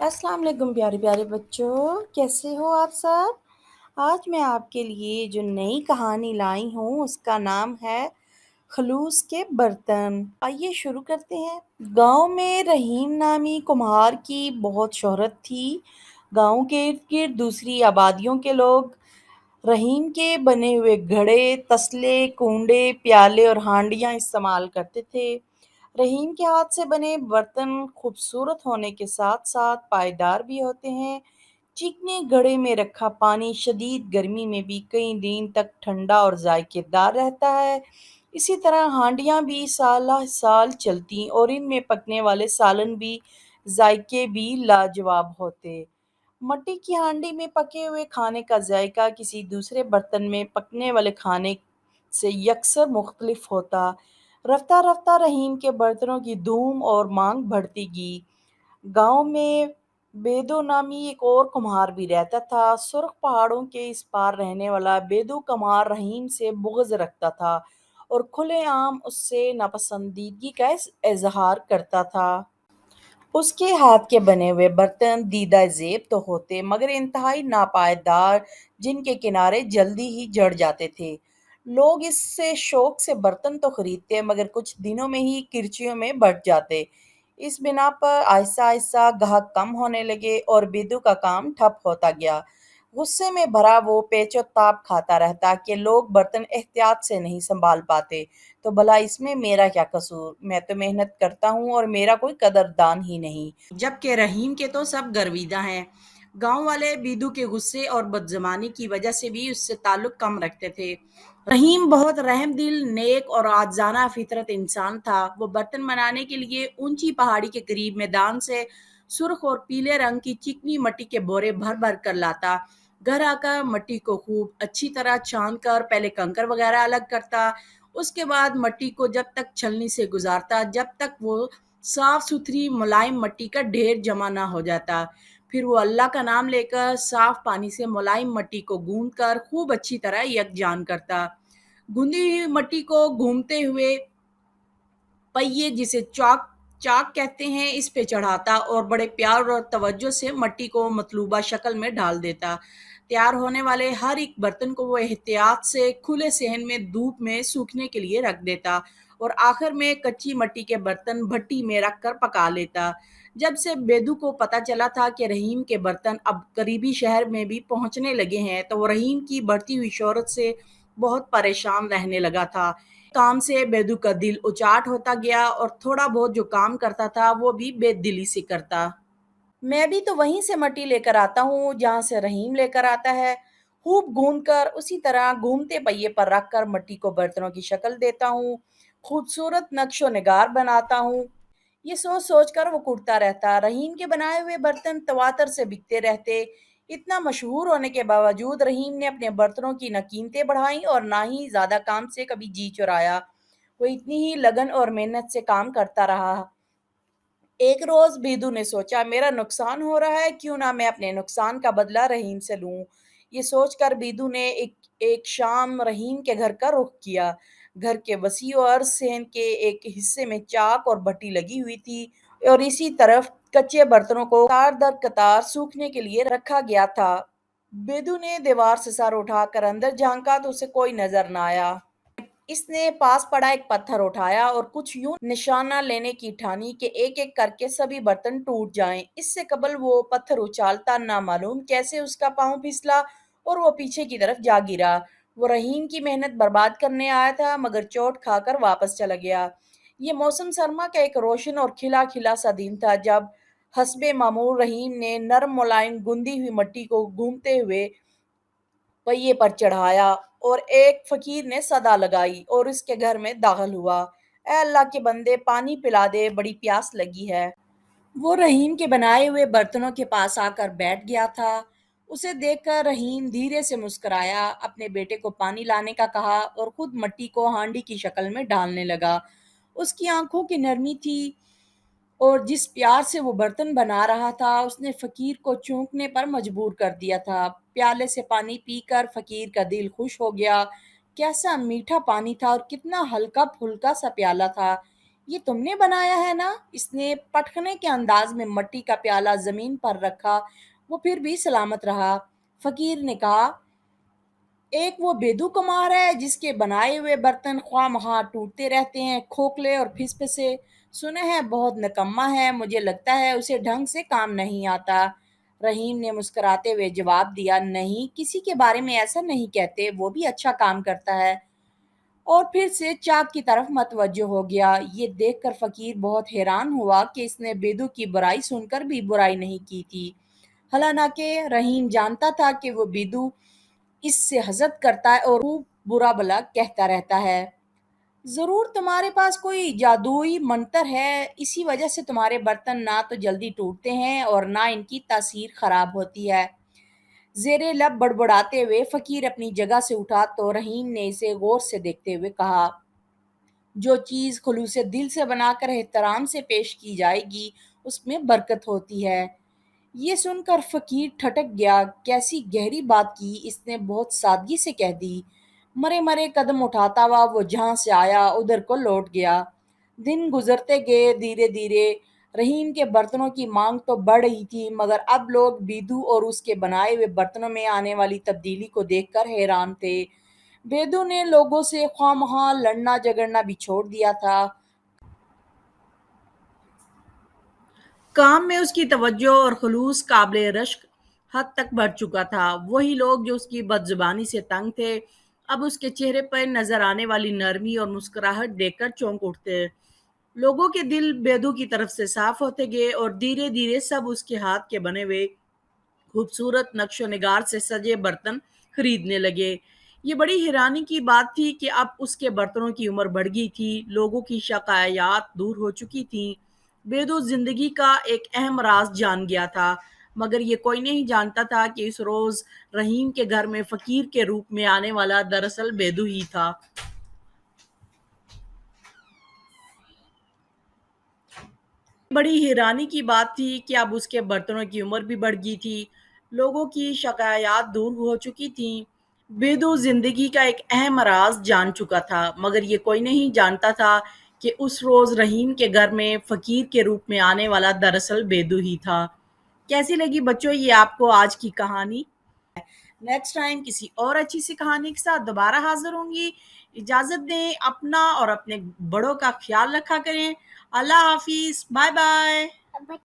अस्सलाम वालेकुम प्यारे प्यारे बच्चों, कैसे हो आप सब। आज मैं आपके लिए जो नई कहानी लाई हूँ उसका नाम है खलूस के बर्तन। आइए शुरू करते हैं। गांव में रहीम नामी कुम्हार की बहुत शोहरत थी। गांव के इर्द गिर्द दूसरी आबादियों के लोग रहीम के बने हुए घड़े, तसले, कूंडे, प्याले और हांडियां इस्तेमाल करते थे। रहीम के हाथ से बने बर्तन खूबसूरत होने के साथ साथ पायदार भी होते हैं। चिकने घड़े में रखा पानी शदीद गर्मी में भी कई दिन तक ठंडा और जायकेदार रहता है। इसी तरह हांडियां भी साल साल चलती और इनमें पकने वाले सालन भी जायके भी लाजवाब होते। मट्टी की हांडी में पके हुए खाने का जायका किसी दूसरे बर्तन में पकने वाले खाने से यकसर मुख्तलिफ होता। रफ्ता रफ्ता रहीम के बर्तनों की धूम और मांग बढ़ती गई। गांव में बेदो नामी एक और कुम्हार भी रहता था। सुर्ख पहाड़ों के इस पार रहने वाला बेदो कुम्हार रहीम से बुग़्ज़ रखता था और खुलेआम उससे नापसंदीदगी का इजहार करता था। उसके हाथ के बने हुए बर्तन दीदा ज़ेब तो होते मगर इंतहाई नापायदार, जिनके किनारे जल्दी ही जड़ जाते थे। लोग इससे शौक से बर्तन तो खरीदते मगर कुछ दिनों में ही किरचियों में बट जाते। इस बिना पर आहिस्ता आहिस्ता गाहक कम होने लगे और बेदू का काम ठप होता गया। गुस्से में भरा वो पेचो ताप खाता रहता कि लोग बर्तन एहतियात से नहीं संभाल पाते, तो भला इसमें मेरा क्या कसूर। मैं तो मेहनत करता हूँ और मेरा कोई कदरदान ही नहीं। जबकि रहीम के तो सब गर्विदा हैं। गांव वाले बीदू के गुस्से और बदजमानी की वजह से भी उससे ताल्लुक कम रखते थे। रहीम बहुत रहम दिल, नेक और आजाना फितरत इंसान था। वो बर्तन बनाने के लिए ऊंची पहाड़ी के करीब मैदान से सुर्ख और पीले रंग की चिकनी मट्टी के बोरे भर भर कर लाता। घर आकर मट्टी को खूब अच्छी तरह छान कर पहले कंकर वगैरह अलग करता। उसके बाद मट्टी को जब तक छलनी से गुजारता जब तक वो साफ सुथरी मुलायम मट्टी का ढेर जमा ना हो जाता। फिर वो अल्लाह का नाम लेकर साफ पानी से मुलायम मट्टी को गूंद कर खूब अच्छी तरह यकजान करता। गूंदी हुई मट्टी को घूमते हुए पहिए, जिसे चाक चाक कहते हैं, इस पे चढ़ाता और बड़े प्यार और तवज्जो से मट्टी को मतलूबा शक्ल में डाल देता। तैयार होने वाले हर एक बर्तन को वो एहतियात से खुले सहन में धूप में सूखने के लिए रख देता और आखिर में कच्ची मट्टी के बर्तन भट्टी में रख कर पका लेता। जब से बेदू को पता चला था कि रहीम के बर्तन अब करीबी शहर में भी पहुंचने लगे हैं, तो वो रहीम की बढ़ती हुई शोहरत से बहुत परेशान रहने लगा था। काम से बेदू का दिल उचाट होता गया और थोड़ा बहुत जो काम करता था वो भी बेदिली से करता। मैं भी तो वहीं से मट्टी लेकर आता हूँ जहाँ से रहीम लेकर आता है। खूब घूम कर उसी तरह घूमते पहिए पर रख कर मट्टी को बर्तनों की शक्ल देता हूँ, खूबसूरत नक्शो निगार बनाता हूँ। ये सोच सोच कर वो कुटता रहता। रहीम के बनाए हुए बर्तन तवातर से बिकते रहते। इतना मशहूर होने के बावजूद रहीम ने अपने बर्तनों की न कीमतें बढ़ाई और ना ही ज्यादा काम से कभी जी चुराया। वो इतनी ही लगन और मेहनत से काम करता रहा। एक रोज बीदू ने सोचा, मेरा नुकसान हो रहा है, क्यों ना मैं अपने नुकसान का बदला रहीम से लूं। ये सोचकर बीदू ने एक एक शाम रहीम के घर का रुख किया। घर के वसी और सेन के एक हिस्से में चाक और भट्टी लगी हुई थी और इसी तरफ कच्चे बर्तनों को कतार दर कतार सूखने के लिए रखा गया था। बेदू ने दीवार से सर उठाकर अंदर झांका तो उसे कोई नजर न आया। इसने पास पड़ा एक पत्थर उठाया और कुछ यूं निशाना लेने की ठानी कि एक एक करके सभी बर्तन टूट जाएं। इससे कबल वो पत्थर उछालता ना मालूम कैसे उसका पांव फिसला और वो पीछे की तरफ जा गिरा। वो रहीम की मेहनत बर्बाद करने आया था मगर चोट खाकर वापस चला गया। ये मौसम सरमा का एक रोशन और खिला खिला सा दिन था जब हस्बे मामूल रहीम ने नरम मुलायम गुंदी हुई मट्टी को घूमते हुए पहिए पर चढ़ाया और एक फकीर ने सदा लगाई और इसके घर में दाखिल हुआ। ए अल्लाह के बंदे, पानी पिला दे, बड़ी प्यास लगी है। वो रहीम के बनाए हुए बर्तनों के पास आकर बैठ गया था। उसे देखकर रहीम धीरे से मुस्कुराया, अपने बेटे को पानी लाने का कहा और खुद मट्टी को हांडी की शक्ल में डालने लगा। उसकी आंखों की नरमी थी और जिस प्यार से वो बर्तन बना रहा था उसने फकीर को चौंकने पर मजबूर कर दिया था। प्याले से पानी पीकर फकीर का दिल खुश हो गया। कैसा मीठा पानी था और कितना हल्का फुल्का सा प्याला था। یہ تم نے بنایا ہے نا؟ اس نے پٹخنے کے انداز میں مٹی کا پیالہ زمین پر رکھا۔ وہ پھر بھی سلامت رہا۔ فقیر نے کہا، ایک وہ بیدو کمار ہے جس کے بنائے ہوئے برتن خواہ مخواہ ٹوٹتے رہتے ہیں، کھوکھلے اور پھس پھسے۔ سنا ہے بہت نکما ہے، مجھے لگتا ہے اسے ڈھنگ سے کام نہیں آتا۔ رحیم نے مسکراتے ہوئے جواب دیا، نہیں، کسی کے بارے میں ایسا نہیں کہتے، وہ بھی اچھا کام کرتا ہے۔ اور پھر سے چاک کی طرف متوجہ ہو گیا۔ یہ دیکھ کر فقیر بہت حیران ہوا کہ اس نے بیدو کی برائی سن کر بھی برائی نہیں کی تھی، حالانکہ رحیم جانتا تھا کہ وہ بیدو اس سے حسد کرتا ہے اور خوب برا بھلا کہتا رہتا ہے۔ ضرور تمہارے پاس کوئی جادوئی منتر ہے، اسی وجہ سے تمہارے برتن نہ تو جلدی ٹوٹتے ہیں اور نہ ان کی تاثیر خراب ہوتی ہے۔ زیر لب بڑبڑاتے ہوئے فقیر اپنی جگہ سے اٹھا تو رحیم نے اسے غور سے دیکھتے ہوئے کہا، جو چیز خلوص دل سے بنا کر احترام سے پیش کی جائے گی اس میں برکت ہوتی ہے۔ یہ سن کر فقیر ٹھٹک گیا۔ کیسی گہری بات کی، اس نے بہت سادگی سے کہہ دی۔ مرے مرے قدم اٹھاتا ہوا وہ جہاں سے آیا ادھر کو لوٹ گیا۔ دن گزرتے گئے، دھیرے دھیرے رحیم کے برتنوں کی مانگ تو بڑھ رہی تھی، مگر اب لوگ بیدو اور اس کے بنائے ہوئے برتنوں میں آنے والی تبدیلی کو دیکھ کر حیران تھے۔ بیدو نے لوگوں سے خواہ مخواہ لڑنا جھگڑنا بھی چھوڑ دیا تھا۔ کام میں اس کی توجہ اور خلوص قابل رشک حد تک بڑھ چکا تھا۔ وہی لوگ جو اس کی بد زبانی سے تنگ تھے، اب اس کے چہرے پر نظر آنے والی نرمی اور مسکراہٹ دیکھ کر چونک اٹھتے۔ لوگوں کے دل بیدو کی طرف سے صاف ہوتے گئے اور دھیرے دھیرے سب اس کے ہاتھ کے بنے ہوئے خوبصورت نقش و نگار سے سجے برتن خریدنے لگے۔ یہ بڑی حیرانی کی بات تھی کہ اب اس کے برتنوں کی عمر بڑھ گئی تھی، لوگوں کی شکایات دور ہو چکی تھیں۔ بیدو زندگی کا ایک اہم راز جان گیا تھا، مگر یہ کوئی نہیں جانتا تھا کہ اس روز رحیم کے گھر میں فقیر کے روپ میں آنے والا دراصل بیدو ہی تھا۔ بڑی حیرانی کی بات تھی کہ اب اس کے برتنوں کی عمر بھی بڑھ گئی تھی، لوگوں کی شکایات دور ہو چکی تھیں۔ بیدو زندگی کا ایک اہم راز جان چکا تھا، مگر یہ کوئی نہیں جانتا تھا کہ اس روز رحیم کے گھر میں فقیر کے روپ میں آنے والا دراصل بیدو ہی تھا۔ کیسی لگی بچوں یہ آپ کو آج کی کہانی؟ نیکسٹ ٹائم کسی اور اچھی سی کہانی کے ساتھ دوبارہ حاضر ہوں گی۔ اجازت دیں، اپنا اور اپنے بڑوں کا خیال رکھا کریں۔ اللہ حافظ، بائے بائے۔